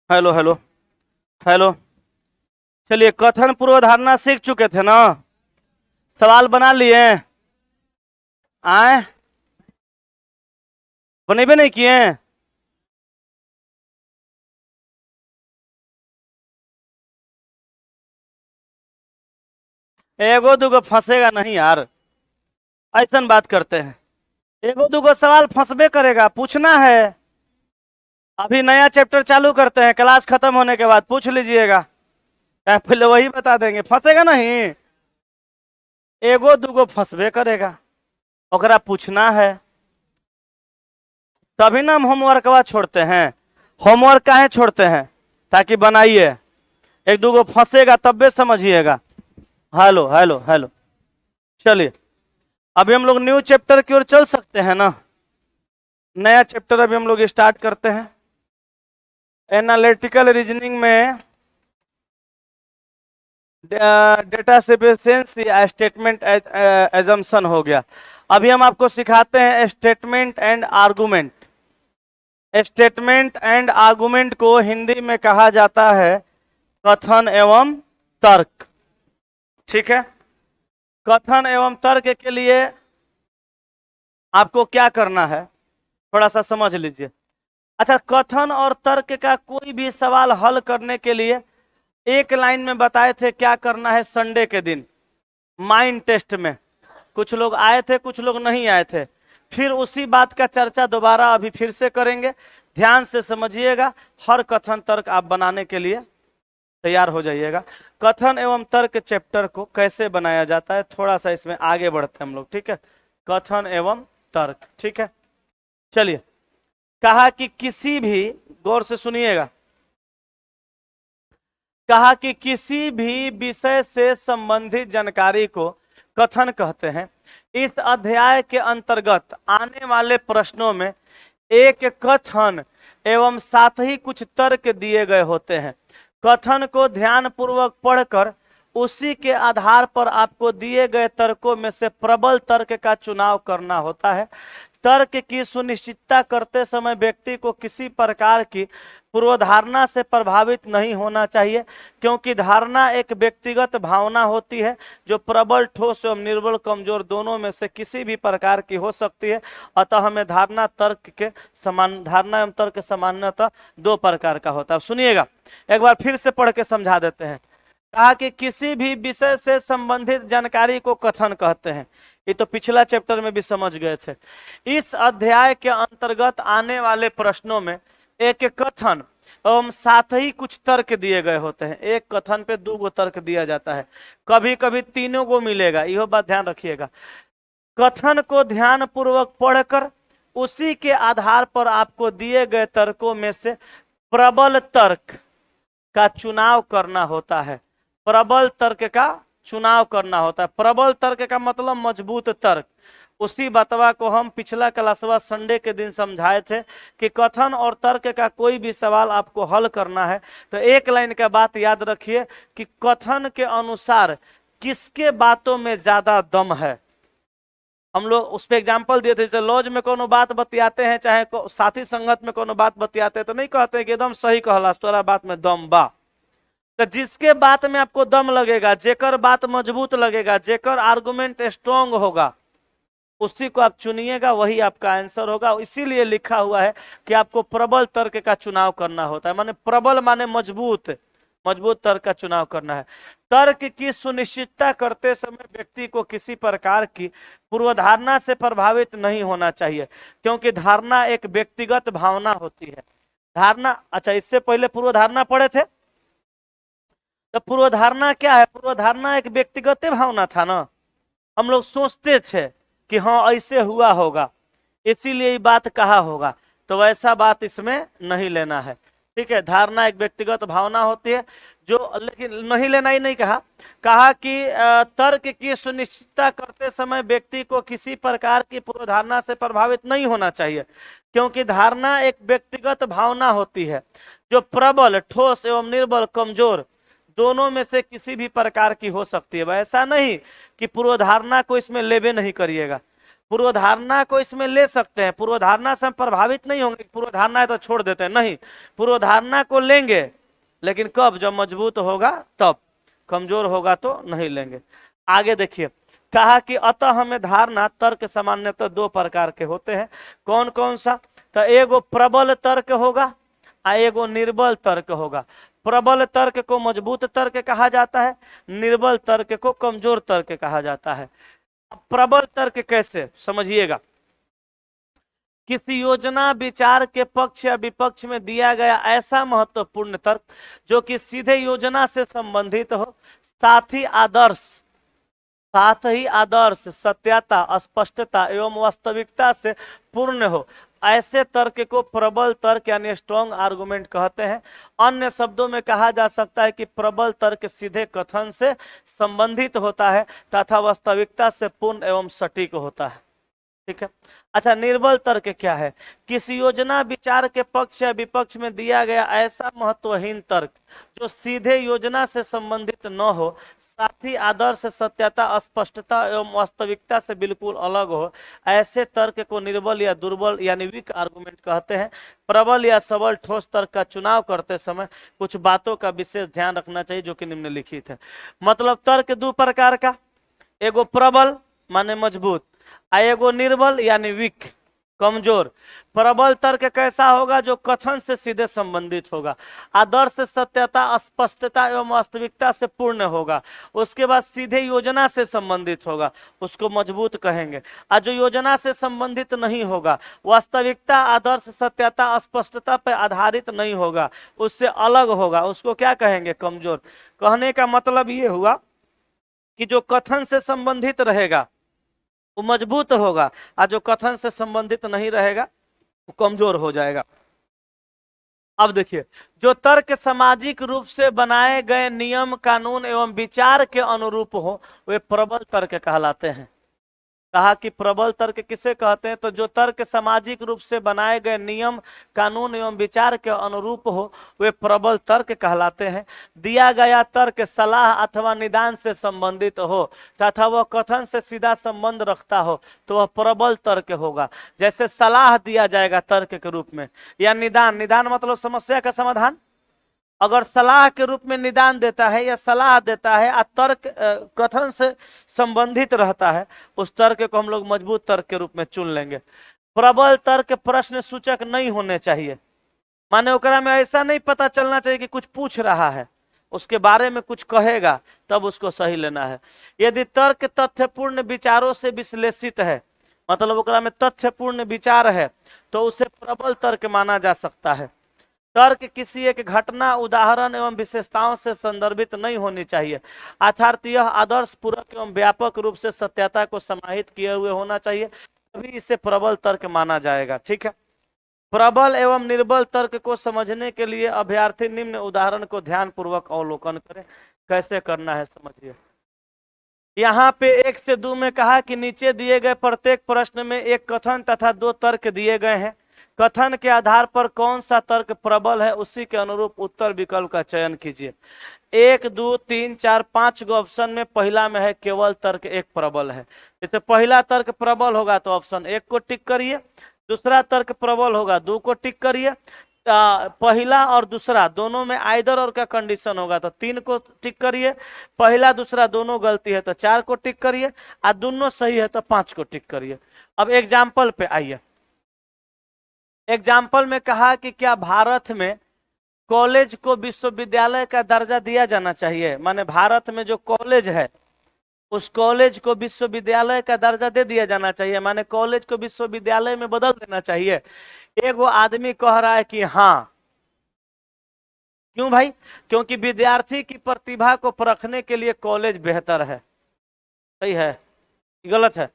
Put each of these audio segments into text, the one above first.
Hello hello hello. चलिए, कथन पूर्वधारणा सीख चुके थे ना? सवाल बना लिए? आए? बनेबे नहीं किए? एगो दूगो फंसेगा नहीं यार, ऐसा बात करते हैं। एगो दूगो सवाल फंसबे करेगा, पूछना है। अभी नया चैप्टर चालू करते हैं, क्लास खत्म होने के बाद पूछ लीजिएगा, या पहले वही बता देंगे, फंसेगा नहीं। एगो दूगो फंसबे करेगा, ओकरा पूछना है। तभी ना हम होमवर्कवा छोड़ते हैं। होमवर्क काहे छोड़ते हैं? ताकि बनाइए। एक दूगो फंसेगा तब समझिएगा। Hello hello hello. चलिए, अभी हम लोग न्यू चैप्टर की ओर चल सकते हैं ना? नया चैप्टर अभी हम लोग स्टार्ट करते हैं। एनालिटिकल रीजनिंग में डेटा सफिशिएंसी स्टेटमेंट एजम्पशन हो गया। अभी हम आपको सिखाते हैं statement and argument. Statement and argument को हिंदी में कहा जाता है कथन एवं तर्क। ठीक है, कथन एवं तर्क के लिए आपको क्या करना है, थोड़ा सा समझ लीजिए। अच्छा, कथन और तर्क का कोई भी सवाल हल करने के लिए एक लाइन में बताए थे क्या करना है। संडे के दिन माइंड टेस्ट में कुछ लोग आए थे, कुछ लोग नहीं आए थे। फिर उसी बात का चर्चा दोबारा अभी फिर से करेंगे। ध्यान से समझिएगा, हर कथन तर्क आप बनाने के लिए तैयार हो जाइएगा। कथन एवं तर्क चैप्टर को कैसे बनाया जाता है, थोड़ा सा इसमें आगे बढ़ते हैं हम लोग। ठीक है, कथन एवं तर्क। ठीक है, चलिए। कहा कि किसी भी, गौर से सुनिएगा, कहा कि किसी भी विषय से संबंधित जानकारी को कथन कहते हैं। इस अध्याय के अंतर्गत आने वाले प्रश्नों में एक कथन एवं साथ ही कुछ तर्क दिए गए होते हैं। कथन को ध्यान पूर्वक पढ़कर उसी के आधार पर आपको दिए गए तर्कों में से प्रबल तर्क का चुनाव करना होता है। तर्क की सुनिश्चितता करते समय व्यक्ति को किसी प्रकार की पूर्वधारणा से प्रभावित नहीं होना चाहिए, क्योंकि धारणा एक व्यक्तिगत भावना होती है जो प्रबल, ठोस एवं निर्बल, कमजोर दोनों में से किसी भी प्रकार की हो सकती है। अतः हमें धारणा एवं तर्क सामान्यतः दो प्रकार का होता है। सुनिएगा, एक बार फिर से पढ़ के समझा देते हैं। कहा कि किसी भी विषय से संबंधित जानकारी को कथन कहते हैं। ये तो पिछला चैप्टर में भी समझ गए थे। इस अध्याय के अंतर्गत आने वाले प्रश्नों में एक कथन एवं साथ ही कुछ तर्क दिए गए होते हैं। एक कथन पे दो गो तर्क दिया जाता है, कभी कभी तीनों को मिलेगा, यह बात ध्यान रखिएगा। कथन को ध्यान पूर्वक पढ़कर उसी के आधार पर आपको दिए गए तर्कों में से प्रबल तर्क का चुनाव करना होता है। प्रबल तर्क का चुनाव करना होता है। प्रबल तर्क का मतलब मजबूत तर्क। उसी बतवा को हम पिछला क्लासवा संडे के दिन समझाए थे कि कथन और तर्क का कोई भी सवाल आपको हल करना है तो एक लाइन का बात याद रखिए कि कथन के अनुसार किसके बातों में ज्यादा दम है। हम लोग उस पर एग्जाम्पल दिए थे, जैसे लॉज में कोनो बात बतियाते हैं, चाहे साथी संगत में कोनो बात बतियाते हैं, तो नहीं कहते कि एकदम सही कहला, तोरा बात में दम बा। तो जिसके बात में आपको दम लगेगा, जेकर बात मजबूत लगेगा, जेकर आर्गुमेंट स्ट्रांग होगा, उसी को आप चुनिएगा, वही आपका आंसर होगा। इसीलिए लिखा हुआ है कि आपको प्रबल तर्क का चुनाव करना होता है। माने प्रबल माने मजबूत, मजबूत तर्क का चुनाव करना है। तर्क की सुनिश्चितता करते समय व्यक्ति को किसी प्रकार की पूर्वधारणा से प्रभावित नहीं होना चाहिए, क्योंकि धारणा एक व्यक्तिगत भावना होती है। धारणा, अच्छा इससे पहले पूर्वधारणा पढ़े थे, तो पूर्वधारणा क्या है? पूर्वधारणा एक व्यक्तिगत भावना था ना। हम लोग सोचते थे कि हाँ ऐसे हुआ होगा, इसीलिए ये बात कहा होगा, तो वैसा बात इसमें नहीं लेना है। ठीक है, धारणा एक व्यक्तिगत भावना होती है जो, लेकिन नहीं लेना ही नहीं कहा। कहा कि तर्क की सुनिश्चितता करते समय व्यक्ति को किसी प्रकार की पूर्वधारणा से प्रभावित नहीं होना चाहिए, क्योंकि धारणा एक व्यक्तिगत भावना होती है जो प्रबल, ठोस एवं निर्बल, कमजोर दोनों में से किसी भी प्रकार की हो सकती है। ऐसा नहीं कि पूर्वधारणा को इसमें लेबे नहीं करिएगा। पूर्वधारणा को इसमें ले सकते हैं, पूर्वधारणा से हम प्रभावित नहीं होंगे, पूर्वधारणा है तो छोड़ देते हैं, नहीं, पूर्वधारणा को लेंगे, लेकिन कब, जब मजबूत होगा तब, कमजोर होगा तो नहीं लेंगे। आगे देखिए, कहा कि अतः हमें धारणा तर्क सामान्यतः दो प्रकार के होते हैं। कौन कौन सा? तो एगो प्रबल तर्क होगा और एगो निर्बल तर्क होगा। प्रबल तर्क को मजबूत तर्क कहा जाता है, निर्बल तर्क को कमजोर तर्क कहा जाता है। प्रबल तर्क कैसे, समझिएगा। किसी योजना विचार के पक्ष या विपक्ष में दिया गया ऐसा महत्वपूर्ण तर्क जो कि सीधे योजना से संबंधित हो, साथ ही आदर्श, सत्यता, स्पष्टता एवं वास्तविकता से पूर्ण हो, ऐसे तर्क को प्रबल तर्क यानी स्ट्रॉन्ग आर्गुमेंट कहते हैं। अन्य शब्दों में कहा जा सकता है कि प्रबल तर्क सीधे कथन से संबंधित होता है तथा वास्तविकता से पूर्ण एवं सटीक होता है। ठीक है। अच्छा, निर्बल तर्क क्या है? किसी योजना विचार के पक्ष या विपक्ष में दिया गया ऐसा महत्वहीन तर्क जो सीधे योजना से संबंधित न हो, साथ ही आदर्श, सत्यता, स्पष्टता एवं वास्तविकता से बिल्कुल अलग हो, ऐसे तर्क को निर्बल या दुर्बल यानी वीक आर्गुमेंट कहते हैं। प्रबल या सबल ठोस तर्क का चुनाव करते समय कुछ बातों का विशेष ध्यान रखना चाहिए जो कि निम्नलिखित है। मतलब तर्क दो प्रकार का, एगो प्रबल माने मजबूत, एगो निर्बल यानी वीक, कमजोर। प्रबल तर्क कैसा होगा? जो कथन से सीधे संबंधित होगा, आदर्श, सत्यता, स्पष्टता एवं वास्तविकता से पूर्ण होगा। उसके बाद सीधे योजना से संबंधित होगा, उसको मजबूत कहेंगे। और जो योजना से संबंधित नहीं होगा, वास्तविकता, आदर्श, सत्यता, स्पष्टता पर आधारित नहीं होगा, उससे अलग होगा, उसको क्या कहेंगे? कमजोर। कहने का मतलब ये हुआ कि जो कथन से संबंधित रहेगा वो मजबूत होगा, और जो कथन से संबंधित नहीं रहेगा वो कमजोर हो जाएगा। अब देखिए, जो तर्क सामाजिक रूप से बनाए गए नियम, कानून एवं विचार के अनुरूप हो, वे प्रबल तर्क कहलाते हैं। कहा कि प्रबल तर्क किसे कहते हैं? तो जो तर्क सामाजिक रूप से बनाए गए नियम, कानून एवं विचार के अनुरूप हो, वे प्रबल तर्क कहलाते हैं। दिया गया तर्क सलाह अथवा निदान से संबंधित हो तथा वह कथन से सीधा संबंध रखता हो तो वह प्रबल तर्क होगा। जैसे सलाह दिया जाएगा तर्क के रूप में, या निदान मतलब समस्या का समाधान। अगर सलाह के रूप में निदान देता है या सलाह देता है और तर्क कथन से संबंधित रहता है, उस तर्क को हम लोग मजबूत तर्क के रूप में चुन लेंगे। प्रबल तर्क प्रश्न सूचक नहीं होने चाहिए, माने ओकरा में ऐसा नहीं पता चलना चाहिए कि कुछ पूछ रहा है, उसके बारे में कुछ कहेगा तब उसको सही लेना है। यदि तर्क तथ्यपूर्ण विचारों से विश्लेषित है, मतलब ओकरा में तथ्यपूर्ण विचार है, तो उसे प्रबल तर्क माना जा सकता है। तर्क किसी एक घटना, उदाहरण एवं विशेषताओं से संदर्भित नहीं होनी चाहिए, अर्थात यह आदर्श, पूरक एवं व्यापक रूप से सत्यता को समाहित किए हुए होना चाहिए, तभी इसे प्रबल तर्क माना जाएगा। ठीक है। प्रबल एवं निर्बल तर्क को समझने के लिए अभ्यर्थी निम्न उदाहरण को ध्यान पूर्वक अवलोकन करें। कैसे करना है समझिए। यहाँ पे 1 से 2 में कहा कि नीचे दिए गए प्रत्येक प्रश्न में एक कथन तथा 2 तर्क दिए गए हैं। कथन के आधार पर कौन सा तर्क प्रबल है, उसी के अनुरूप उत्तर विकल्प का चयन कीजिए। 1, 2, 3, 4, 5 गो ऑप्शन में पहला में है केवल तर्क 1 प्रबल है। जैसे पहला तर्क प्रबल होगा तो ऑप्शन 1 को टिक करिए, दूसरा तर्क प्रबल होगा 2 को टिक करिए, पहला और दूसरा दोनों में आइदर और का कंडीशन होगा तो 3 को टिक करिए, पहला दूसरा दोनों गलती है तो 4 को टिक करिए, और दोनों सही है तो 5 को टिक करिए। अब एग्जाम्पल पे आइए। एग्जाम्पल में कहा कि क्या भारत में कॉलेज को विश्वविद्यालय का दर्जा दिया जाना चाहिए, माने भारत में जो कॉलेज है उस कॉलेज को विश्वविद्यालय का दर्जा दे दिया जाना चाहिए, माने कॉलेज को विश्वविद्यालय में बदल देना चाहिए। एगो आदमी कह रहा है कि हाँ। क्यों भाई? क्योंकि विद्यार्थी की प्रतिभा को परखने के लिए कॉलेज बेहतर है। सही है, गलत है?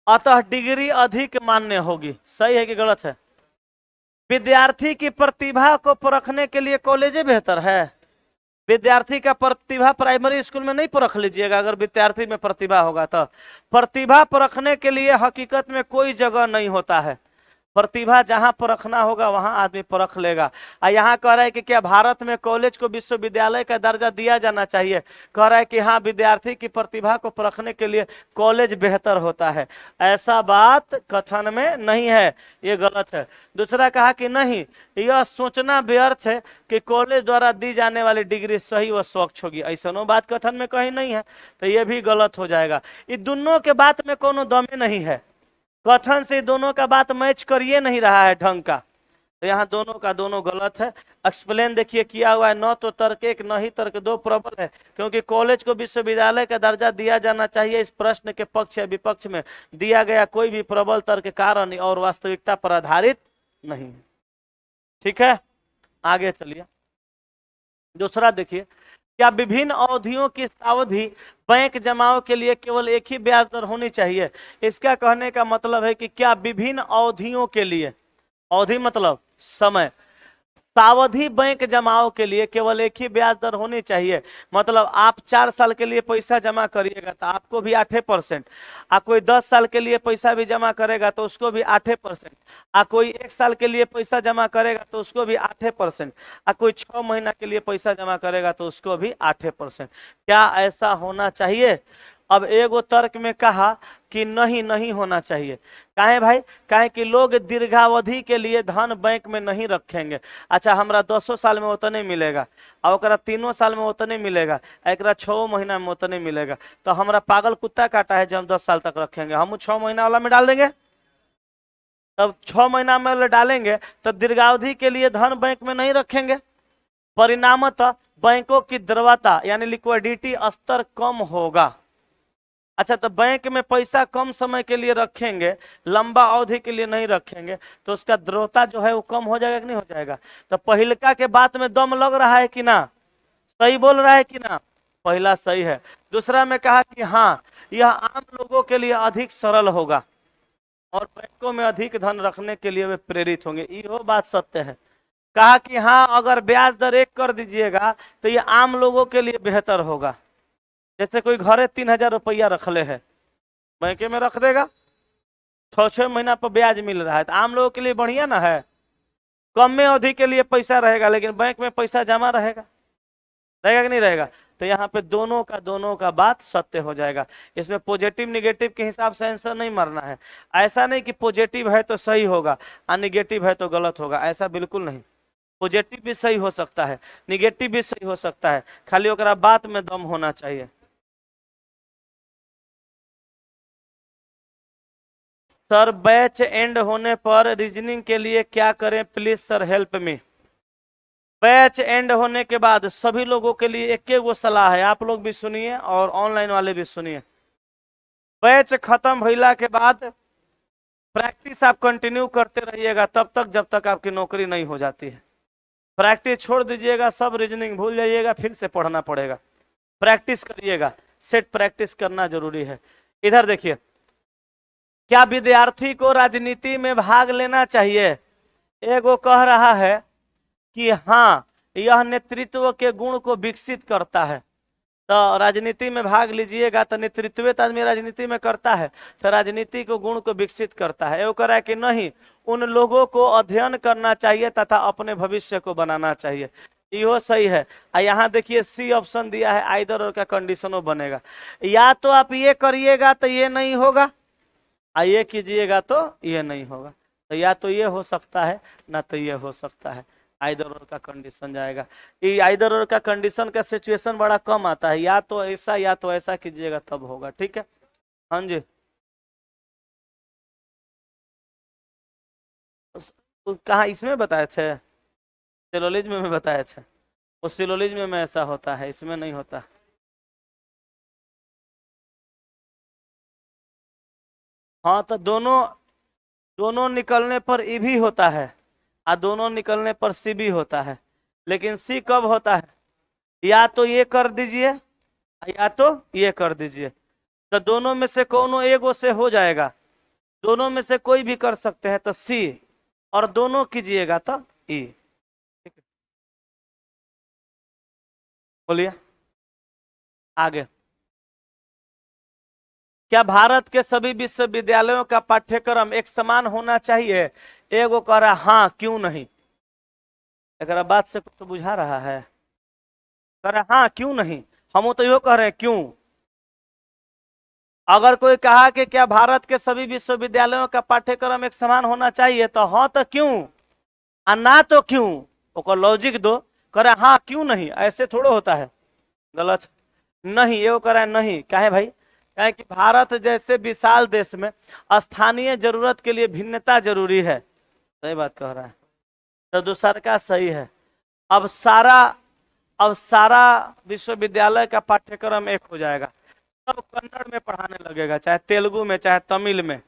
अतः डिग्री अधिक मान्य होगी। सही है कि गलत है? विद्यार्थी की प्रतिभा को परखने के लिए कॉलेज बेहतर है। विद्यार्थी का प्रतिभा प्राइमरी स्कूल में नहीं परख लीजिएगा, अगर विद्यार्थी में प्रतिभा होगा तो। प्रतिभा परखने के लिए हकीकत में कोई जगह नहीं होता है। प्रतिभा जहां परखना होगा वहां आदमी परख लेगा। यहाँ कह रहा है कि क्या भारत में कॉलेज को विश्वविद्यालय का दर्जा दिया जाना चाहिए? कह रहा है कि हाँ, विद्यार्थी की प्रतिभा को परखने के लिए कॉलेज बेहतर होता है। ऐसा बात कथन में नहीं है, ये गलत है। दूसरा कहा कि नहीं, यह सोचना व्यर्थ है कि कॉलेज द्वारा दी जाने वाली डिग्री सही व स्वच्छ होगी, ऐसा बात कथन में कहीं नहीं है, तो ये भी गलत हो जाएगा। ये दोनों के बात में कोनो दमे नहीं है, कथन से दोनों का बात मैच करिए नहीं रहा है ढंग का, तो यहाँ दोनों का दोनों गलत है। एक्सप्लेन देखिए किया हुआ है, न तो तर्क एक न ही तर्क दो प्रबल है, क्योंकि कॉलेज को विश्वविद्यालय का दर्जा दिया जाना चाहिए, इस प्रश्न के पक्ष या विपक्ष में दिया गया कोई भी प्रबल तर्क कारण और वास्तविकता पर आधारित नहीं है। ठीक है, आगे चलिए। दूसरा देखिए, क्या विभिन्न अवधियों की सावधि बैंक जमाओं के लिए केवल एक ही ब्याज दर होनी चाहिए? इसका कहने का मतलब है कि क्या विभिन्न अवधियों के लिए, अवधि मतलब समय, सावधि बैंक जमाओं के लिए केवल एक ही ब्याज दर होनी चाहिए? मतलब आप 4 साल के लिए पैसा जमा करिएगा तो आपको भी 8%, आ कोई 10 साल के लिए पैसा भी जमा करेगा तो उसको भी 8%, आ कोई 1 साल के लिए पैसा जमा करेगा तो उसको भी 8%, आ कोई 6 महीना के लिए पैसा जमा करेगा तो उसको भी 8%। क्या ऐसा होना चाहिए? अब एगो तर्क में कहा कि नहीं, नहीं होना चाहिए। काहे भाई? काहे कि लोग दीर्घावधि के लिए धन बैंक में नहीं रखेंगे। अच्छा, हमरा 10 साल में उतने मिलेगा, और ओकरा 3 साल में उतने मिलेगा, एक 6 महीना में उतने मिलेगा, तो हमरा पागल कुत्ता काटा है जब हम 10 साल तक रखेंगे। हम 6 महीना वाला में डाल देंगे, तब 6 महीना में डालेंगे तो दीर्घावधि के लिए धन बैंक में नहीं रखेंगे, परिणामतः बैंकों की द्रव्यता यानी लिक्विडिटी स्तर कम होगा। अच्छा, तो बैंक में पैसा कम समय के लिए रखेंगे, लंबा अवधि के लिए नहीं रखेंगे, तो उसका द्रव्यता जो है वो कम हो जाएगा कि नहीं हो जाएगा? तो पहिलका के बात में दम लग रहा है कि ना? सही बोल रहा है कि ना? पहला सही है। दूसरा में कहा कि हाँ, यह आम लोगों के लिए अधिक सरल होगा और बैंकों में अधिक धन रखने के लिए वे प्रेरित होंगे, ये बात सत्य है। कहा कि हाँ, अगर ब्याज दर 1 कर दीजिएगा तो ये आम लोगों के लिए बेहतर होगा। जैसे कोई घरे 3,000 रुपया रख ले है, बैंक में रख देगा, 6 महीना पर ब्याज मिल रहा है, तो आम लोगों के लिए बढ़िया ना है। कम में अवधि के लिए पैसा रहेगा लेकिन बैंक में पैसा जमा रहेगा, रहेगा कि नहीं रहेगा? तो यहाँ पे दोनों का बात सत्य हो जाएगा। इसमें पॉजिटिव निगेटिव के हिसाब से आंसर नहीं मारना है। ऐसा नहीं कि पॉजिटिव है तो सही होगा और निगेटिव है तो गलत होगा, ऐसा बिल्कुल नहीं। पॉजिटिव भी सही हो सकता है, निगेटिव भी सही हो सकता है, खाली ओकरा बात में दम होना चाहिए। सर, बैच एंड होने पर रीजनिंग के लिए क्या करें please sir, help me. Batch and होने के बाद सभी लोगों के लिए एक एक वो सलाह है, आप लोग भी सुनिए और ऑनलाइन वाले भी सुनिए। बैच खत्म भइला के बाद प्रैक्टिस आप कंटिन्यू करते रहिएगा तब तक जब तक आपकी नौकरी नहीं हो जाती है। प्रैक्टिस छोड़ दीजिएगा, सब रीजनिंग भूल जाइएगा, फिर से पढ़ना पड़ेगा। प्रैक्टिस करिएगा, सेट प्रैक्टिस करना जरूरी है। इधर देखिए, क्या विद्यार्थी को राजनीति में भाग लेना चाहिए? एगो कह रहा है कि हाँ, यह नेतृत्व के गुण को विकसित करता है, तो राजनीति में भाग लीजिएगा। तो नेतृत्व तो आदमी राजनीति में करता है, तो राजनीति को गुण को विकसित करता है। वो कह रहा है कि नहीं, उन लोगों को अध्ययन करना चाहिए तथा अपने भविष्य को बनाना चाहिए, यो सही है। यहाँ देखिए सी ऑप्शन दिया है, आइदर और का कंडीशनों बनेगा, या तो आप ये करिएगा तो ये नहीं होगा, ये कीजिएगा तो ये नहीं होगा। तो या तो ये हो सकता है ना तो ये हो सकता है, आइदर और का कंडीशन जाएगा। ये आइदर और का कंडीशन का सिचुएशन बड़ा कम आता है, या तो ऐसा या तो ऐसा कीजिएगा तब होगा। ठीक है, हाँ जी। कहाँ इसमें बताए थे? सिलोलिज्म में बताए थे। उस सिलोलिज्म में ऐसा होता है, इसमें नहीं होता। हाँ, तो दोनों दोनों निकलने पर ई भी होता है और दोनों निकलने पर सी भी होता है, लेकिन सी कब होता है? या तो ये कर दीजिए या तो ये कर दीजिए, तो दोनों में से कोनो एगो से हो जाएगा। दोनों में से कोई भी कर सकते हैं तो सी, और दोनों कीजिएगा तो ई। बोलिए आगे। क्या भारत के सभी विश्वविद्यालयों का पाठ्यक्रम एक समान होना चाहिए? एगो कह रहा हाँ क्यों नहीं। एक बात से कुछ तो बुझा रहा है। कह रहा हाँ क्यों नहीं, हम तो यो कह रहे हैं क्यों। अगर कोई कहा कि क्या भारत के सभी विश्वविद्यालयों का पाठ्यक्रम एक समान होना चाहिए, तो हाँ तो क्यों और ना तो क्यों, ओकर लॉजिक दो। करे हाँ क्यों नहीं, ऐसे थोड़ा होता है, गलत। नहीं, ये वो करे नहीं, काहे भाई, काहे कि भारत जैसे विशाल देश में स्थानीय जरूरत के लिए भिन्नता जरूरी है। सही बात कह रहा है, तो दूसरा का सही है। अब सारा अब सारा विश्वविद्यालय का पाठ्यक्रम एक हो जाएगा, सब कन्नड़ में पढ़ाने लगेगा, चाहे तेलुगु में चाहे तमिल में।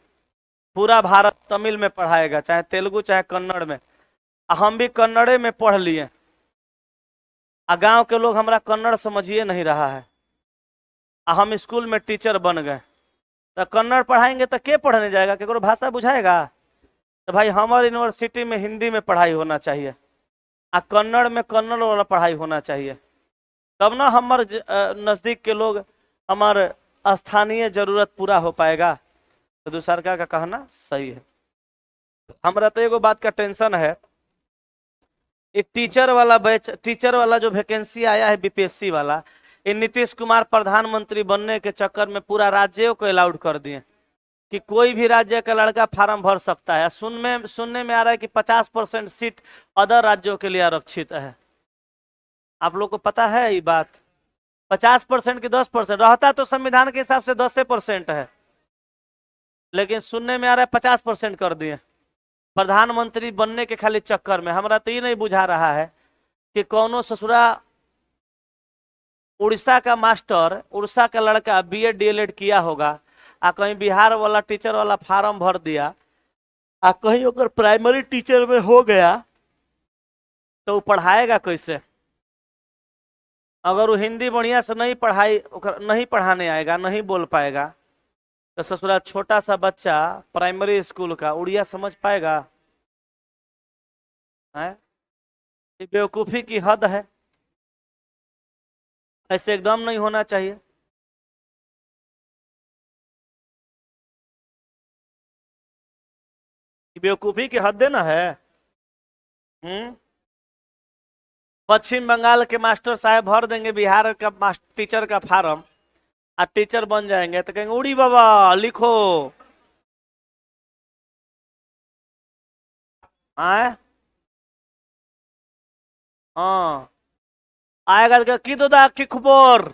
पूरा भारत तमिल में पढ़ाएगा, चाहे तेलुगु चाहे कन्नड़ में। हम भी कन्नड़े में पढ़ लिए, गांव के लोग हमारा कन्नड़ समझिए नहीं रहा है, हम स्कूल में टीचर बन गए, तो कन्नड़ पढ़ाएंगे तो के पढ़ने जाएगा, केकरो भाषा बुझाएगा। तो भाई हमारे यूनिवर्सिटी में हिंदी में पढ़ाई होना चाहिए, कन्नड़ में कन्नड़ वाला पढ़ाई होना चाहिए, तब ना हमारे नज़दीक के लोग हमारे स्थानीय जरूरत पूरा हो पाएगा। तो दूसरा का कहना सही है। हमारा तो एगो बात का टेंशन है, एक टीचर वाला बैच, टीचर वाला जो वैकेंसी आया है बीपीएससी वाला, ये नीतीश कुमार प्रधानमंत्री बनने के चक्कर में पूरा राज्यों को अलाउड कर दिए कि कोई भी राज्य का लड़का फार्म भर सकता है। सुनने में आ रहा है कि 50% सीट अदर राज्यों के लिए आरक्षित है। आप लोग को पता है ये बात? 50% की 10% रहता तो संविधान के हिसाब से 10% है, लेकिन सुनने में आ रहा है 50% कर दिए प्रधानमंत्री बनने के खाली चक्कर में। हमारा तो ये नहीं बुझा रहा है कि कौनो ससुरा उड़ीसा का मास्टर, उड़ीसा का लड़का बीएड डीएलएड किया होगा, कहीं बिहार वाला टीचर वाला फार्म भर दिया, कहीं अगर प्राइमरी टीचर में हो गया, तो वो पढ़ाएगा कैसे? अगर वो हिंदी बढ़िया से नहीं पढ़ाने आएगा, नहीं बोल पाएगा, तो ससुरा छोटा सा बच्चा प्राइमरी स्कूल का उड़िया समझ पाएगा? है, ये बेवकूफी की हद है, ऐसे एकदम नहीं होना चाहिए। बेवकूफी की हद देना है। पश्चिम बंगाल के मास्टर साहब भर देंगे बिहार का टीचर का फार्म, टीचर बन जाएंगे, तो कहेंगे उड़ी बाबा लिखो। आए, हाँ, आएगा की दो दा की खबर।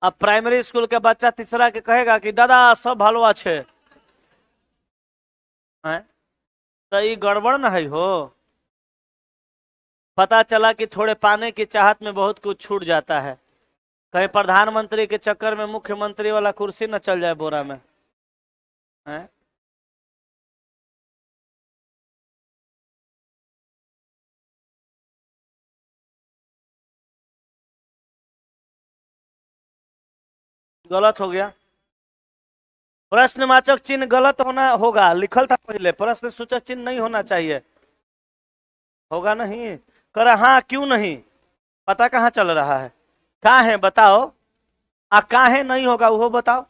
अब प्राइमरी स्कूल के बच्चा तीसरा के कहेगा कि दादा सब भालो अच्छे। तो ये गड़बड़ ना है हो। पता चला कि थोड़े पाने की चाहत में बहुत कुछ छूट जाता है, कहीं प्रधानमंत्री के चक्कर में मुख्यमंत्री वाला कुर्सी न चल जाए बोरा में। है? गलत हो गया। प्रश्नवाचक चिन्ह गलत होगा, लिखल था पहले, प्रश्न सूचक चिन्ह नहीं होना चाहिए। होगा नहीं, कर हाँ क्यों नहीं, पता कहाँ चल रहा है? कहाँ है बताओ, कहाँ है नहीं होगा वो बताओ।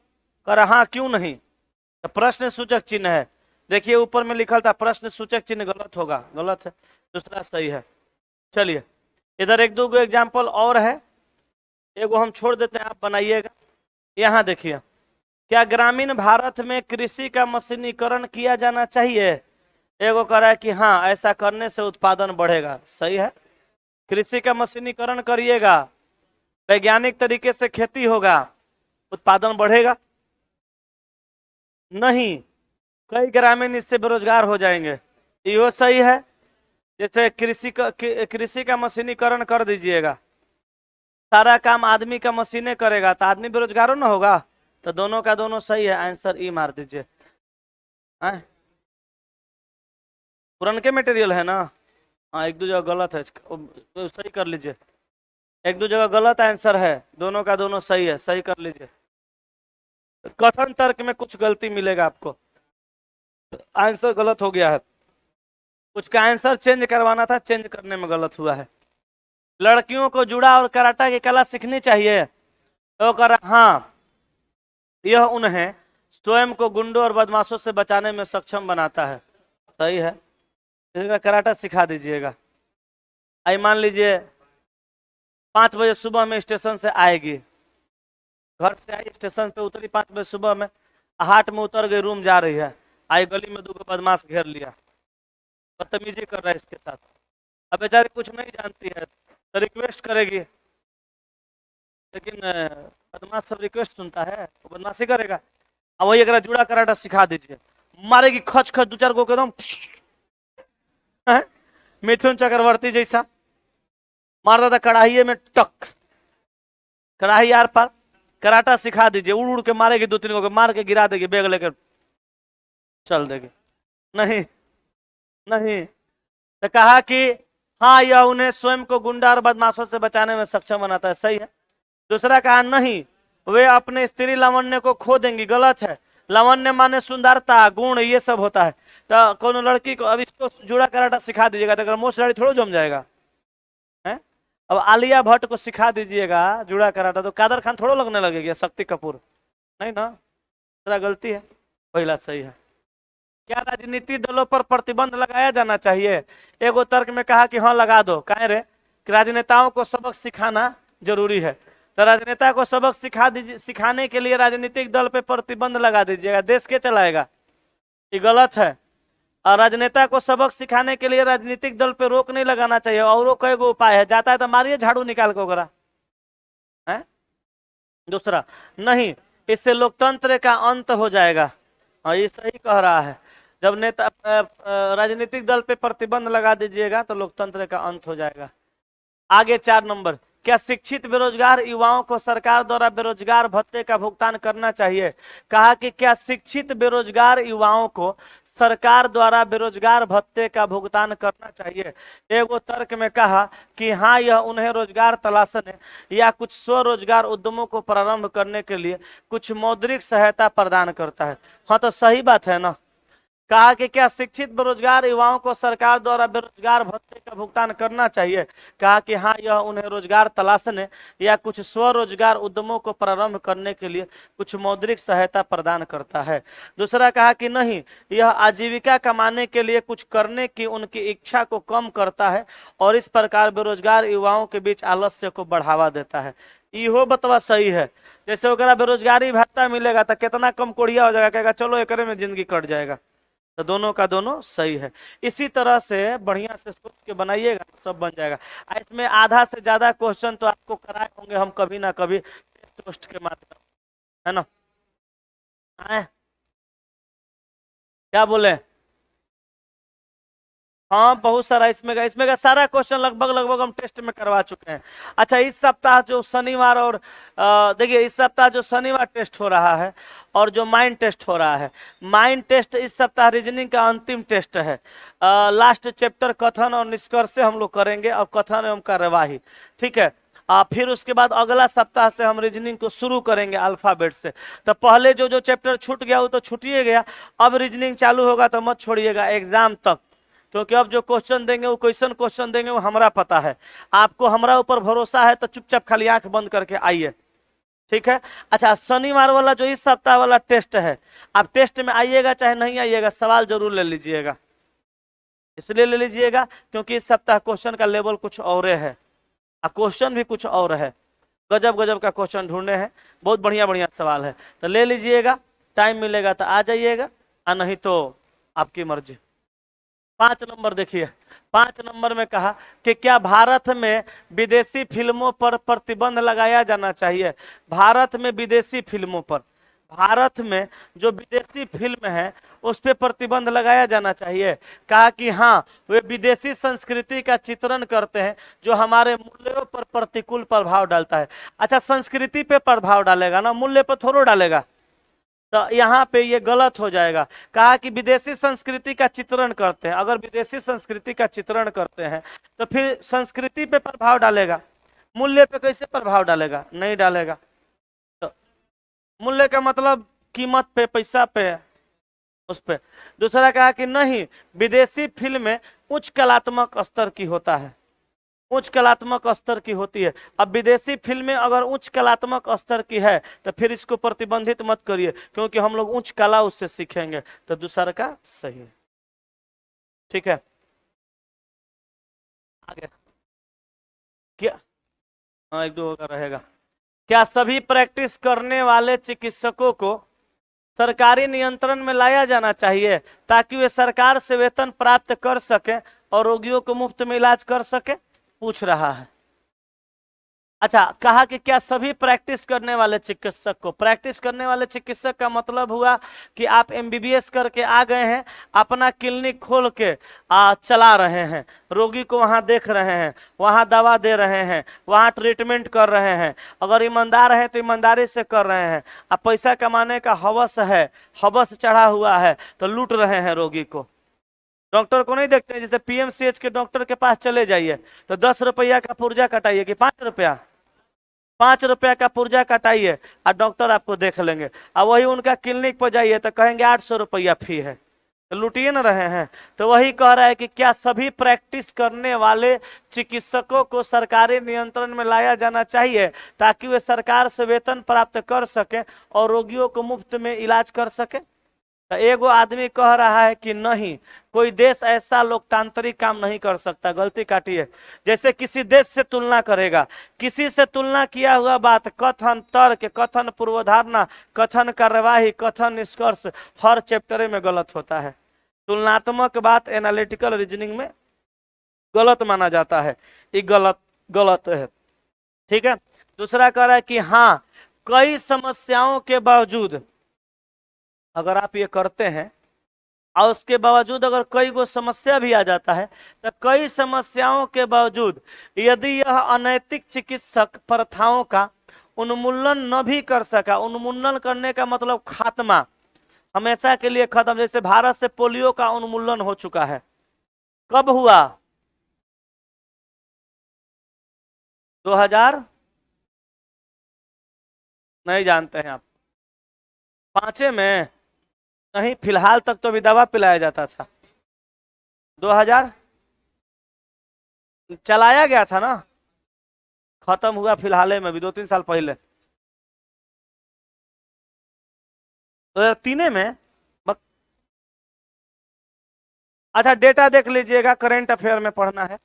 कर हाँ क्यों नहीं, तो प्रश्न सूचक चिन्ह है। देखिए ऊपर में लिखल था प्रश्न सूचक चिन्ह, गलत होगा, गलत है, दूसरा सही है। चलिए इधर एक दो एग्जाम्पल और है, एगो हम छोड़ देते हैं, आप बनाइएगा। यहाँ देखिए, क्या ग्रामीण भारत में कृषि का मशीनीकरण किया जाना चाहिए? एगो कह रहा है कि हाँ ऐसा करने से उत्पादन बढ़ेगा, सही है। कृषि का मशीनीकरण करिएगा, वैज्ञानिक तरीके से खेती होगा, उत्पादन बढ़ेगा। नहीं, कई ग्रामीण इससे बेरोजगार हो जाएंगे, यो सही है। जैसे कृषि का मशीनीकरण कर दीजिएगा, सारा काम आदमी का मशीनें करेगा, तो आदमी बेरोजगार ना होगा। तो दोनों का दोनों सही है, आंसर ई मार दीजिए। पुरनके मटेरियल है ना, हाँ एक दो जगह गलत है, तो सही कर लीजिए। एक दो जगह गलत आंसर है, दोनों का दोनों सही है, सही कर लीजिए। कथन तर्क में कुछ गलती मिलेगा आपको, आंसर गलत हो गया है, कुछ का आंसर चेंज करवाना था, चेंज करने में गलत हुआ है। लड़कियों को जुड़ा और कराटा की कला सीखनी चाहिए, तो कर हाँ, यह उन्हें स्वयं को गुंडों और बदमाशों से बचाने में सक्षम बनाता है। सही है। इसका कराटा सिखा दीजिएगा। आई मान लीजिए 5 बजे सुबह में स्टेशन से आएगी, घर से आई, स्टेशन पे उतरी 5 बजे सुबह में, हाट में उतर गई, रूम जा रही है, आई गली में 2 बदमाश घेर लिया, बदतमीजी कर रहा है इसके साथ। अब बेचारी कुछ नहीं जानती है तो रिक्वेस्ट करेगी, लेकिन बदमाश सब रिक्वेस्ट सुनता है, वो बदमाशी करेगा। अब वही अगर जुड़ा कराटा सिखा दीजिए, मारेगी खच खच 2-4 गो के एकदम मिथुन चक्रवर्ती जैसा मारता था कढ़ाई में टक, कढ़ाई आर पार। कराटा सिखा दीजिए, उड़ उड़ के मारेगी 2-3 गो के, मार के गिरा देगी, बैग लेकर चल देगी। नहीं नहीं, तो कहा कि हाँ यह उन्हें स्वयं को गुंडा और बदमाशों से बचाने में सक्षम बनाता है। सही है। दूसरा कहा नहीं, वे अपने स्त्री लावण्य को खो देंगी। गलत है। लावण्य माने सुंदरता, गुण, ये सब होता है। तो कोनो लड़की को अब इसको जुड़ा कराटा सिखा दीजिएगा तो मोस्ट दाढ़ी थोड़ा जम जाएगा है। अब आलिया भट्ट को सिखा दीजिएगा जुड़ा कराटा तो कादर खान थोड़ा लगने लगेगा, शक्ति कपूर नहीं ना। थोड़ा गलती है। पहला सही है। क्या राजनीतिक दलों पर प्रतिबंध लगाया जाना चाहिए? एगो तर्क में कहा कि हाँ लगा दो। काहे रे? कि राजनेताओं को सबक सिखाना जरूरी है। तो राजनेता को सबक सिखा दीजिए, सिखाने के लिए राजनीतिक दल पे प्रतिबंध लगा दीजिएगा, देश के चलाएगा? ये गलत है। और राजनेता को सबक सिखाने के लिए राजनीतिक दल पे रोक नहीं लगाना चाहिए। और कई गो उपाय है, जाता है तो मारिए झाड़ू निकाल के ओकरा है। दूसरा, नहीं, इससे लोकतंत्र का अंत हो जाएगा। हाँ ये सही कह रहा है। जब नेता राजनीतिक दल पे प्रतिबंध लगा दीजिएगा तो लोकतंत्र का अंत हो जाएगा। आगे 4 नंबर, क्या शिक्षित बेरोजगार युवाओं को सरकार द्वारा बेरोजगार भत्ते का भुगतान करना चाहिए? कहा कि क्या शिक्षित बेरोजगार युवाओं को सरकार द्वारा बेरोजगार भत्ते का भुगतान करना चाहिए? एगो तर्क में कहा कि हाँ यह उन्हें रोजगार तलाशने या कुछ स्वरोजगार उद्यमों को प्रारंभ करने के लिए कुछ मौद्रिक सहायता प्रदान करता है। हाँ तो सही बात है ना। कहा कि क्या शिक्षित बेरोजगार युवाओं को सरकार द्वारा बेरोजगार भत्ते का भुगतान करना चाहिए? कहा कि हाँ यह उन्हें रोजगार तलाशने या कुछ स्वरोजगार उद्यमों को प्रारंभ करने के लिए कुछ मौद्रिक सहायता प्रदान करता है। दूसरा कहा कि नहीं, यह आजीविका कमाने के लिए कुछ करने की उनकी इच्छा को कम करता है और इस प्रकार बेरोजगार युवाओं के बीच आलस्य को बढ़ावा देता है। इहो बतवा सही है। जैसे वगैरह बेरोजगारी भत्ता मिलेगा तो कितना कम कोढ़िया हो जाएगा, कहेगा चलो एकरे में जिंदगी कट जाएगा। तो दोनों का दोनों सही है। इसी तरह से बढ़िया से सोच के बनाइएगा, सब बन जाएगा। इसमें आधा से ज्यादा क्वेश्चन तो आपको कराए होंगे हम कभी ना कभी टेस्ट वोस्ट के माध्यम, है ना। क्या बोले? हाँ बहुत सारा इसमें का सारा क्वेश्चन लगभग हम टेस्ट में करवा चुके हैं। अच्छा इस सप्ताह जो शनिवार और देखिए इस सप्ताह जो शनिवार टेस्ट हो रहा है और जो माइंड टेस्ट हो रहा है, माइंड टेस्ट इस सप्ताह रीजनिंग का अंतिम टेस्ट है। लास्ट चैप्टर कथन और निष्कर्ष से हम लोग करेंगे और कथन एवं कार्यवाही, ठीक है। फिर उसके बाद अगला सप्ताह से हम रीजनिंग को शुरू करेंगे अल्फाबेट से। तो पहले जो चैप्टर छूट गया वो तो छूटिए गया, अब रीजनिंग चालू होगा तो मत छोड़िएगा एग्जाम तक, क्योंकि अब जो क्वेश्चन देंगे वो क्वेश्चन देंगे वो हमारा पता है। आपको हमारा ऊपर भरोसा है तो चुपचाप खाली आंख बंद करके आइए, ठीक है। अच्छा शनिवार वाला जो इस सप्ताह वाला टेस्ट है, आप टेस्ट में आइएगा चाहे नहीं आइएगा, सवाल जरूर ले लीजिएगा। इसलिए ले लीजिएगा क्योंकि इस सप्ताह क्वेश्चन का लेवल कुछ और है और क्वेश्चन भी कुछ और है। गजब का क्वेश्चन ढूंढे हैं, बहुत बढ़िया सवाल है। तो ले लीजिएगा, टाइम मिलेगा तो आ जाइएगा, और नहीं तो आपकी मर्जी। 5 नंबर देखिए, 5 नंबर में कहा कि क्या भारत में विदेशी फिल्मों पर प्रतिबंध लगाया जाना चाहिए? भारत में विदेशी फिल्मों पर, भारत में जो विदेशी फिल्म है उस पर प्रतिबंध लगाया जाना चाहिए। कहा कि हाँ वे विदेशी संस्कृति का चित्रण करते हैं जो हमारे मूल्यों पर प्रतिकूल प्रभाव डालता है। अच्छा संस्कृति पे प्रभाव डालेगा ना, मूल्य पर थोड़ा डालेगा। तो यहाँ पे ये गलत हो जाएगा। कहा कि विदेशी संस्कृति का चित्रण करते हैं, अगर विदेशी संस्कृति का चित्रण करते हैं तो फिर संस्कृति पे प्रभाव डालेगा, मूल्य पे कैसे प्रभाव डालेगा? नहीं डालेगा। तो मूल्य का मतलब कीमत पे, पैसा पे, उस पे। दूसरा कहा कि नहीं, विदेशी फिल्में उच्च कलात्मक स्तर की होता है। उच्च कलात्मक स्तर की होती है। अब विदेशी फिल्में अगर उच्च कलात्मक स्तर की है तो फिर इसको प्रतिबंधित मत करिए, क्योंकि हम लोग उच्च कला उससे सीखेंगे। तो दूसरा का सही है। ठीक है, आगे क्या? हाँ, एक दो का रहेगा। क्या सभी प्रैक्टिस करने वाले चिकित्सकों को सरकारी नियंत्रण में लाया जाना चाहिए, ताकि वे सरकार से वेतन प्राप्त कर सके और रोगियों को मुफ्त में इलाज कर सके? पूछ रहा है। अच्छा, कहा कि क्या सभी प्रैक्टिस करने वाले चिकित्सक को, प्रैक्टिस करने वाले चिकित्सक का मतलब हुआ कि आप एमबीबीएस करके आ गए हैं, अपना क्लिनिक खोल के चला रहे हैं, रोगी को वहां देख रहे हैं, वहां दवा दे रहे हैं, वहां ट्रीटमेंट कर रहे हैं। अगर ईमानदार है तो ईमानदारी से कर रहे हैं। अब पैसा कमाने का हवस है, हवस चढ़ा हुआ है तो लूट रहे हैं रोगी को। डॉक्टर को नहीं देखते हैं, जैसे पीएमसीएच के डॉक्टर के पास चले जाइए तो 10 रुपया का पुर्जा कटाइए कि 5 रुपया, 5 रुपया का पुर्जा कटाइए और डॉक्टर आपको देख लेंगे। और वही उनका क्लिनिक पर जाइए तो कहेंगे 800 रुपया फी है। तो लुटिए न रहे हैं। तो वही कह रहा है कि क्या सभी प्रैक्टिस करने वाले चिकित्सकों को सरकारी नियंत्रण में लाया जाना चाहिए, ताकि वे सरकार से वेतन प्राप्त कर सके और रोगियों को मुफ्त में इलाज कर सके? तो एगो आदमी कह रहा है कि नहीं, कोई देश ऐसा लोकतांत्रिक काम नहीं कर सकता। गलती काटिए। जैसे किसी देश से तुलना करेगा, किसी से तुलना किया हुआ बात, कथन तर्क, कथन पूर्वधारणा, कथन कार्यवाही, कथन निष्कर्ष हर चैप्टर में गलत होता है। तुलनात्मक बात एनालिटिकल रीजनिंग में गलत माना जाता है, ये गलत गलत है। ठीक है। दूसरा कह रहा है कि हाँ, कई समस्याओं के बावजूद अगर आप ये करते हैं और उसके बावजूद अगर कई गो समस्या भी आ जाता है, तो कई समस्याओं के बावजूद यदि यह अनैतिक चिकित्सक प्रथाओं का उन्मूलन न भी कर सका, उन्मूलन करने का मतलब खात्मा, हमेशा के लिए खत्म। जैसे भारत से पोलियो का उन्मूलन हो चुका है, कब हुआ? 2000 नहीं जानते हैं आप? 5 में नहीं, फिलहाल तक तो अभी दवा पिलाया जाता था। 2000 चलाया गया था ना, खत्म हुआ फिलहाल में भी 2-3 साल पहले, 2003 में। अच्छा, डेटा देख लीजिएगा, करेंट अफेयर में पढ़ना है।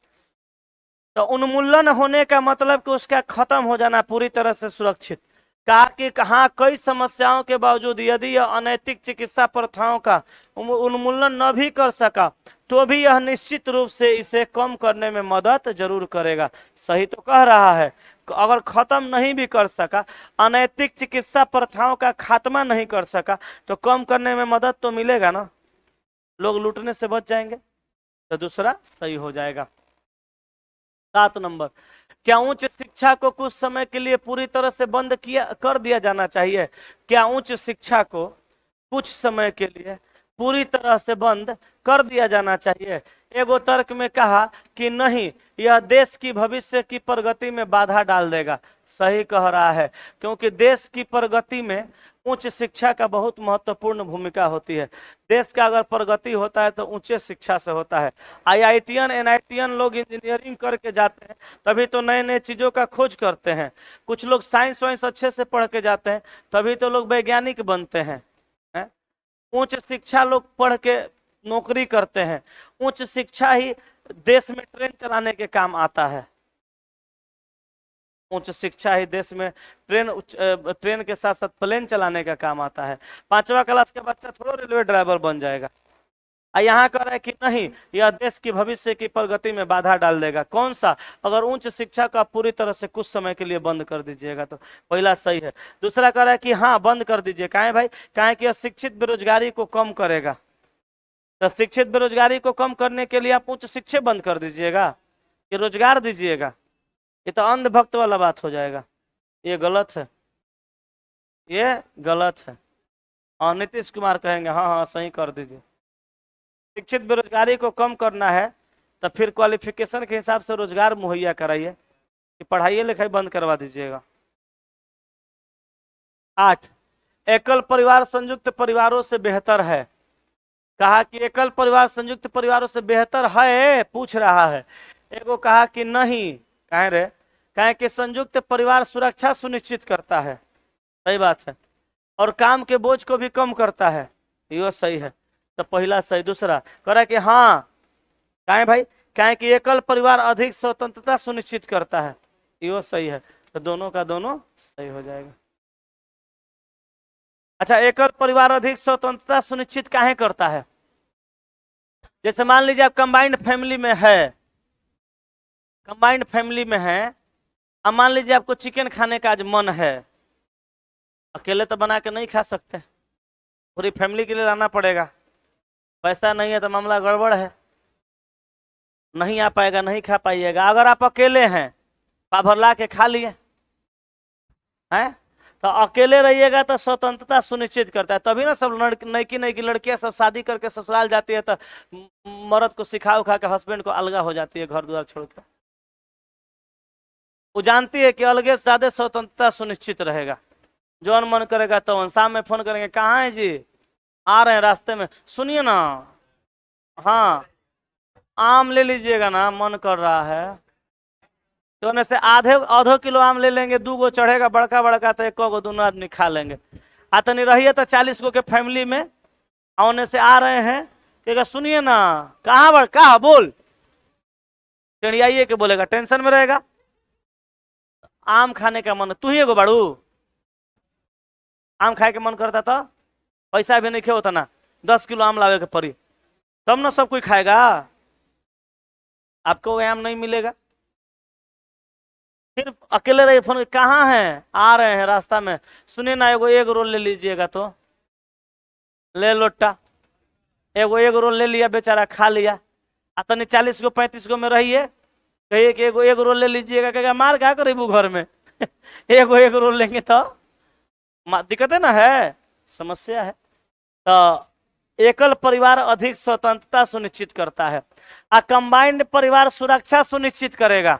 तो उन्मूलन होने का मतलब कि उसका खत्म हो जाना, पूरी तरह से सुरक्षित। कहा कि कहाँ कई समस्याओं के बावजूद यदि यह अनैतिक चिकित्सा प्रथाओं का उन्मूलन न भी कर सका, तो भी यह निश्चित रूप से इसे कम करने में मदद जरूर करेगा। सही तो कह रहा है। अगर खत्म नहीं भी कर सका, अनैतिक चिकित्सा प्रथाओं का खात्मा नहीं कर सका, तो कम करने में मदद तो मिलेगा ना, लोग लूटने से बच जाएंगे। तो दूसरा सही हो जाएगा। 7 नंबर, क्या उच्च शिक्षा को कुछ समय के लिए पूरी तरह से बंद किया कर दिया जाना चाहिए? क्या उच्च शिक्षा को कुछ समय के लिए पूरी तरह से बंद कर दिया जाना चाहिए? एगो तर्क में कहा कि नहीं, यह देश की भविष्य की प्रगति में बाधा डाल देगा। सही कह रहा है, क्योंकि देश की प्रगति में उच्च शिक्षा का बहुत महत्वपूर्ण भूमिका होती है। देश का अगर प्रगति होता है तो उच्च शिक्षा से होता है। आईआईटीएन एनआईटीएन लोग इंजीनियरिंग करके जाते हैं, तभी तो नए नए चीजों का खोज करते हैं। कुछ लोग साइंस वाइंस अच्छे से पढ़ के जाते हैं, तभी तो लोग वैज्ञानिक बनते हैं। उच्च शिक्षा लोग पढ़ के नौकरी करते हैं। उच्च शिक्षा ही देश में ट्रेन चलाने के काम आता है। उच्च शिक्षा ही देश में ट्रेन के साथ साथ प्लेन चलाने का काम आता है। 5वा क्लास का बच्चा थोड़ा रेलवे ड्राइवर बन जाएगा। यहाँ कह रहा है कि नहीं, यह देश की भविष्य की प्रगति में बाधा डाल देगा। कौन सा? अगर उच्च शिक्षा का पूरी तरह से कुछ समय के लिए बंद कर दीजिएगा तो। पहला सही है। दूसरा कह रहा है कि हाँ, बंद कर दीजिए। काहे भाई? काहे कि यह शिक्षित बेरोजगारी को कम करेगा। तो शिक्षित बेरोजगारी को कम करने के लिए आप उच्च शिक्षा बंद कर दीजिएगा कि रोजगार दीजिएगा? ये तो अंधभक्त वाला बात हो जाएगा। ये गलत है, ये गलत है। और नीतीश कुमार कहेंगे हाँ हाँ सही कर दीजिए। शिक्षित बेरोजगारी को कम करना है तो फिर क्वालिफिकेशन के हिसाब से रोजगार मुहैया कराइए, कि पढ़ाई लिखाई बंद करवा दीजिएगा। 8, एकल परिवार संयुक्त परिवारों से बेहतर है। कहा कि एकल परिवार संयुक्त परिवारों से बेहतर है, पूछ रहा है। एगो कहा कि नहीं, कहे रे, कहे कि संयुक्त परिवार सुरक्षा सुनिश्चित करता है, सही बात है, और काम के बोझ को भी कम करता है, यो सही है। तो पहला सही। दूसरा कह कि हाँ, कहे भाई, कहे कि एकल परिवार अधिक स्वतंत्रता सुनिश्चित करता है, यो सही है। तो दोनों का दोनों सही हो जाएगा। अच्छा, एकल परिवार अधिक स्वतंत्रता सुनिश्चित काहे करता है? जैसे मान लीजिए आप कंबाइंड फैमिली में है, कंबाइंड फैमिली में है, अब मान लीजिए आपको चिकन खाने का आज मन है, अकेले तो बना के नहीं खा सकते, पूरी फैमिली के लिए लाना पड़ेगा, पैसा नहीं है तो मामला गड़बड़ है, नहीं आ पाएगा, नहीं खा पाइएगा। अगर आप अकेले हैं, पाभर ला के खा लिए हैं, तो अकेले रहिएगा तो स्वतंत्रता सुनिश्चित करता है। तभी ना सब नई नई लड़कियां सब शादी करके ससुराल जाती है, तो मर्द को सिखा उखा के हस्बैंड को अलगा हो जाती है, घर द्वार छोड़कर। वो जानती है कि अलगे से ज्यादा स्वतंत्रता सुनिश्चित रहेगा, जौन मन करेगा तो शाम में फोन करेंगे, कहाँ है जी, आ रहे हैं रास्ते में, सुनिए ना, हाँ आम ले लीजिएगा ना, मन कर रहा है। तो से आधो किलो आम ले लेंगे, 2 गो चढ़ेगा बड़का बड़का, तो 1 गो दोनों आदमी खा लेंगे। नहीं रहिए तो 40 गो के फैमिली में आने से आ रहे हैं, कहेगा सुनिए ना, कहाँ बोल, टेढ़ियाइए के बोलेगा, टेंशन में रहेगा। आम खाने का मन, तू ही एगो बाड़ू, आम खाए के मन करता था, पैसा भी नहीं खे होता ना, 10 किलो आम लावे के पड़ी, तब ना सब कोई खाएगा, आपको आम नहीं मिलेगा। फिर अकेले रहिए, फोन कहाँ हैं, आ रहे हैं रास्ता में, सुनिए ना एगो एग रोल ले लीजिएगा, तो ले लोटा, एगो एग रोल ले लिया, बेचारा खा लिया। तनी 40 गो 35 गो में रहिए, कहिए कि एगो एग रोल ले लीजिएगा, कहेगा मार क्या करेबू घर में एगो एग रोल लेंगे तो दिक्कत है ना, है समस्या है। तो एकल परिवार अधिक स्वतंत्रता सुनिश्चित करता है, कंबाइंड परिवार सुरक्षा सुनिश्चित करेगा।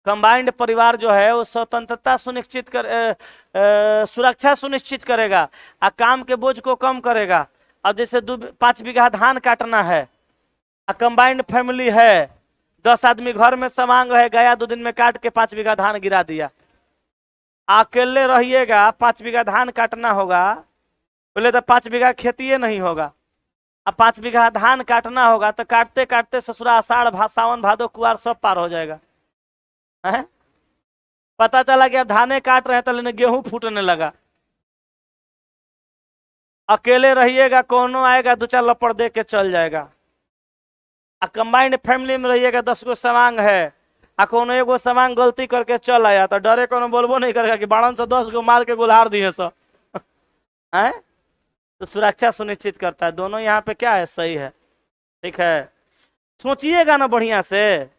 कंबाइंड परिवार जो है वो स्वतंत्रता सुनिश्चित सुरक्षा सुनिश्चित करेगा, काम के बोझ को कम करेगा। अब जैसे 5 बीघा धान काटना है, कंबाइंड फैमिली है, 10 आदमी घर में समांग है, गया 2 दिन में काट के 5 बीघा धान गिरा दिया। अकेले रहिएगा, 5 बीघा धान काटना होगा, बोले तो 5 बीघा खेती नहीं होगा, अब 5 बीघा धान काटना होगा, तो काटते काटते ससुरा आषाढ़ सावन भादो कुआर सब पार हो जाएगा है? पता चला कि अब धाने काट रहे हैं तो लेने गेहूं फूटने लगा। अकेले रहिएगा, कोनो आएगा 2-4 लपड़ दे के चल जाएगा। कंबाइंड फैमिली में रहिएगा, 10 गो समांग है, कोनो एगो समांग गलती करके चल आया तो डरे कोनो बोलबो नहीं करेगा कि बाड़न से 10 गो मार के गुलार दिए सब है? तो सुरक्षा सुनिश्चित करता है। दोनों यहाँ पे क्या है, सही है, ठीक है। सोचिएगा ना बढ़िया से,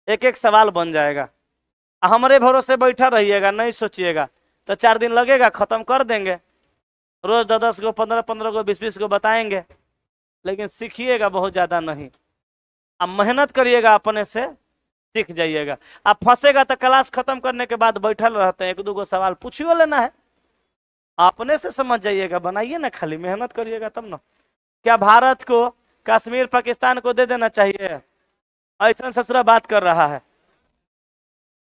एक एक सवाल बन जाएगा। हमारे भरोसे बैठा रहिएगा, नहीं सोचिएगा तो 4 दिन लगेगा, खत्म कर देंगे। रोज 10 गो 15 गो 20 गो बताएंगे, लेकिन सीखिएगा बहुत ज्यादा नहीं। अब मेहनत करिएगा, अपने से सीख जाइएगा। अब फंसेगा तो क्लास खत्म करने के बाद बैठल रहते हैं, 1-2 गो सवाल पूछियो लेना है, अपने से समझ जाइएगा। बनाइए ना, खाली मेहनत करिएगा तब ना। क्या भारत को कश्मीर पाकिस्तान को दे देना चाहिए? ऐसा ससुरा बात कर रहा है।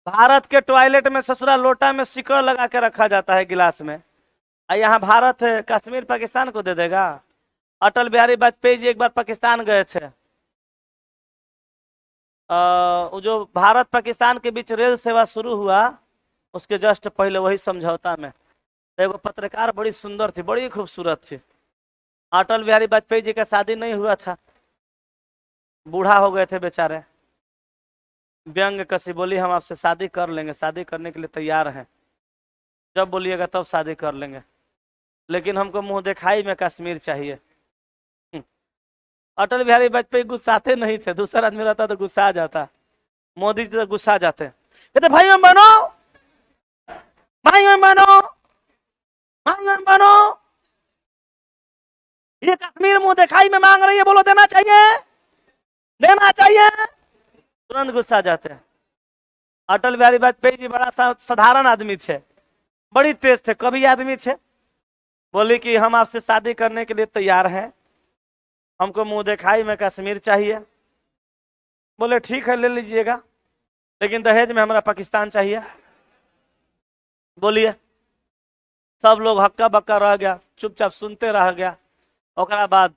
भारत के टॉयलेट में ससुरा लोटा में सिकड़ लगा के रखा जाता है गिलास में, यहाँ भारत कश्मीर पाकिस्तान को दे देगा? अटल बिहारी वाजपेयी जी एक बार पाकिस्तान गए थे, जो भारत पाकिस्तान के बीच रेल सेवा शुरू हुआ, उसके जस्ट पहले वही समझौता में एगो पत्रकार बड़ी सुंदर थी, बड़ी खूबसूरत थी। अटल बिहारी वाजपेयी जी का शादी नहीं हुआ था, बूढ़ा हो गए थे बेचारे। व्यंग कसी बोली, हम आपसे शादी कर लेंगे, शादी करने के लिए तैयार हैं, जब बोलिएगा तब शादी कर लेंगे, लेकिन हमको मुंह दिखाई में कश्मीर चाहिए। अटल बिहारी वाजपेयी गुस्साते नहीं थे, दूसरा आदमी रहता तो गुस्सा आ जाता, मोदी जी तो गुस्सा जाते, कहते भाई में बनो, भाई में बनो, भाई में बनो, ये कश्मीर मुंह दिखाई में मांग रही है, बोलो देना चाहिए, देना चाहिए, तुरंत गुस्सा जाते हैं। अटल बिहारी वाजपेयी जी बड़ा साधारण आदमी थे, बड़ी तेज थे, कभी आदमी थे। बोली कि हम आपसे शादी करने के लिए तैयार हैं, हमको मुंह दिखाई में कश्मीर चाहिए। बोले ठीक है ले लीजिएगा, लेकिन दहेज में हमारा पाकिस्तान चाहिए। बोलिए। सब लोग हक्का बक्का रह गया, चुपचाप सुनते रह गया। ओकरा बाद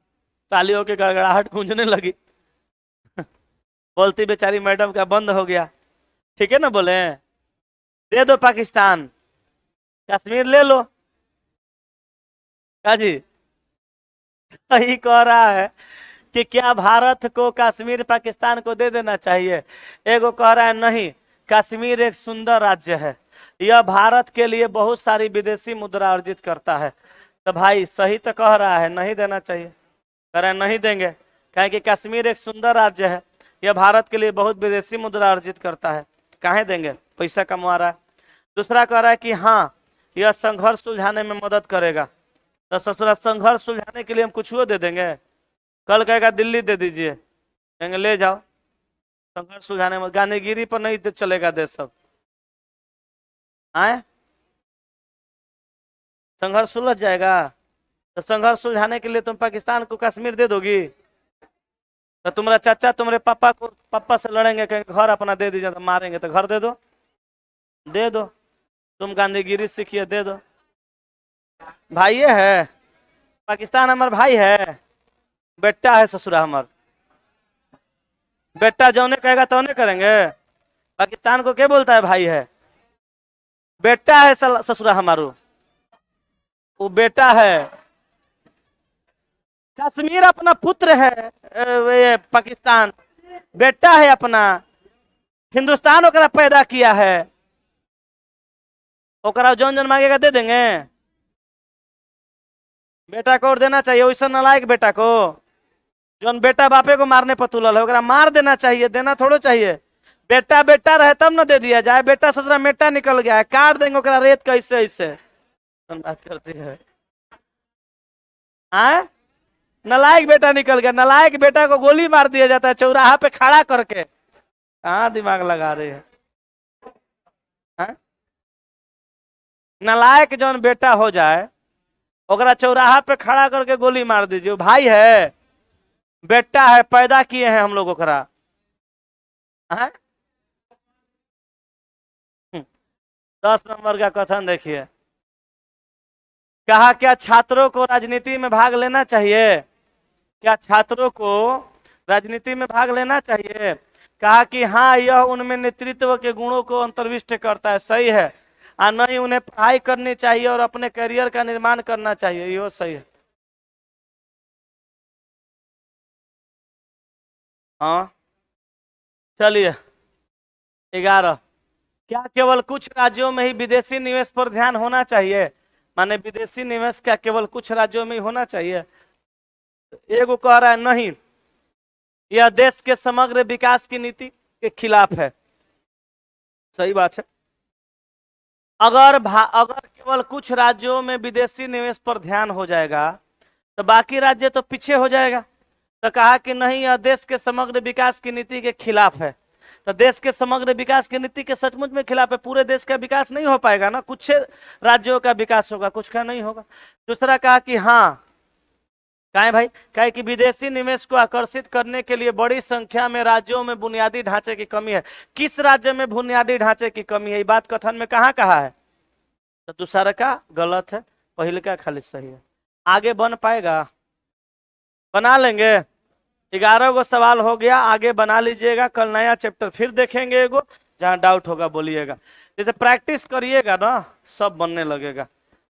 तालियों की गड़गड़ाहट गूंजने लगी। बोलती बेचारी मैडम का बंद हो गया। ठीक है ना, बोले दे दो पाकिस्तान, कश्मीर ले लो। क्या जी? यही कह रहा है कि क्या भारत को कश्मीर पाकिस्तान को दे देना चाहिए? एगो कह रहा है नहीं, कश्मीर एक सुंदर राज्य है, यह भारत के लिए बहुत सारी विदेशी मुद्रा अर्जित करता है। तो भाई सही तो कह रहा है, नहीं देना चाहिए। कह रहे हैं नहीं देंगे, कहें कि कश्मीर एक सुंदर राज्य है, यह भारत के लिए बहुत विदेशी मुद्रा अर्जित करता है, काहे देंगे, पैसा कमा रहा है। दूसरा कह रहा है कि हाँ यह संघर्ष सुलझाने में मदद करेगा। तो ससुरा संघर्ष सुलझाने के लिए हम कुछ दे देंगे? कल कहेगा दिल्ली दे दीजिए, कहेंगे ले जाओ। संघर्ष सुलझाने में गांधीगिरी पर नहीं चलेगा देश सब। आए संघर्ष सुलझ जाएगा? तो संघर्ष सुलझाने के लिए तुम पाकिस्तान को कश्मीर दे दोगी? तो तुम्हारा चाचा तुम्हारे पापा से लड़ेंगे, कहेंगे घर अपना दे दीजिए, तो मारेंगे, तो घर दे दो, दे दो। तुम गांधीगिरी सीखिए, दे दो। भाई है पाकिस्तान, हमार भाई है, बेटा है ससुरा हमार। बेटा जौने कहेगा तौने करेंगे। पाकिस्तान को क्या बोलता है भाई है? बेटा है ससुरा हमारो, वो बेटा है। कश्मीर अपना पुत्र है, ये पाकिस्तान बेटा है अपना। हिंदुस्तान ओकरा पैदा किया है, ओकरा जौन जौन मांगेगा दे देंगे। बेटा को और देना चाहिए, वैसा नालायक बेटा को जौन बेटा बापे को मारने पर तुलल है, ओकरा मार देना चाहिए, देना थोड़ो चाहिए। बेटा बेटा रहे तब न दे दिया जाए। बेटा ससुरा मेटा निकल गया है, काट देंगे ओकरा रेत कैसे ऐसे बात करती है। आए नालायक बेटा निकल गया, नालायक बेटा को गोली मार दिया जाता है चौराहा पे खड़ा करके। कहाँ दिमाग लगा रहे हैं? नालायक जौन बेटा हो जाए ओकरा चौराहा पे खड़ा करके गोली मार दीजिए। भाई है, बेटा है, पैदा किए हैं हम लोग ओकरा। 10 नंबर का कथन देखिए। कहा क्या छात्रों को राजनीति में भाग लेना चाहिए? क्या छात्रों को राजनीति में भाग लेना चाहिए? कहा कि हाँ यह उनमें नेतृत्व के गुणों को अंतर्विष्ट करता है, सही है। नहीं, उन्हें पढ़ाई करनी चाहिए और अपने करियर का निर्माण करना चाहिए, यह सही है। हाँ चलिए 11, क्या केवल कुछ राज्यों में ही विदेशी निवेश पर ध्यान होना चाहिए? माने विदेशी निवेश क्या केवल कुछ राज्यों में ही होना चाहिए? एगो कह रहा है नहीं, यह देश के समग्र विकास की नीति के खिलाफ है। सही बात है। अगर केवल कुछ राज्यों में विदेशी निवेश पर ध्यान हो जाएगा तो बाकी राज्य तो पीछे हो जाएगा। तो कहा कि नहीं, यह देश के समग्र विकास की नीति के खिलाफ है। तो देश के समग्र विकास की नीति के सचमुच में खिलाफ है। पूरे देश का विकास नहीं हो पाएगा ना, कुछ राज्यों का विकास होगा, कुछ का नहीं होगा। दूसरा कहा कि हाँ, कहे भाई, कहे कि विदेशी निवेश को आकर्षित करने के लिए बड़ी संख्या में राज्यों में बुनियादी ढांचे की कमी है। किस राज्य में बुनियादी ढांचे की कमी है? ये बात कथन में कहाँ कहा है? तो दूसरा का गलत है, पहले का खाली सही है। आगे बन पाएगा? बना लेंगे। 11 गो सवाल हो गया, आगे बना लीजिएगा। कल नया चैप्टर फिर देखेंगे एगो, जहाँ डाउट होगा बोलिएगा। जैसे प्रैक्टिस करिएगा ना सब बनने लगेगा,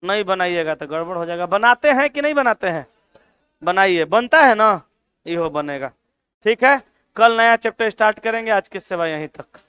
नहीं बनाइएगा तो गड़बड़ हो जाएगा। बनाते हैं कि नहीं बनाते हैं? बनाइए, बनता है ना, ये हो बनेगा। ठीक है, कल नया चैप्टर स्टार्ट करेंगे। आज की सेवा यहीं तक।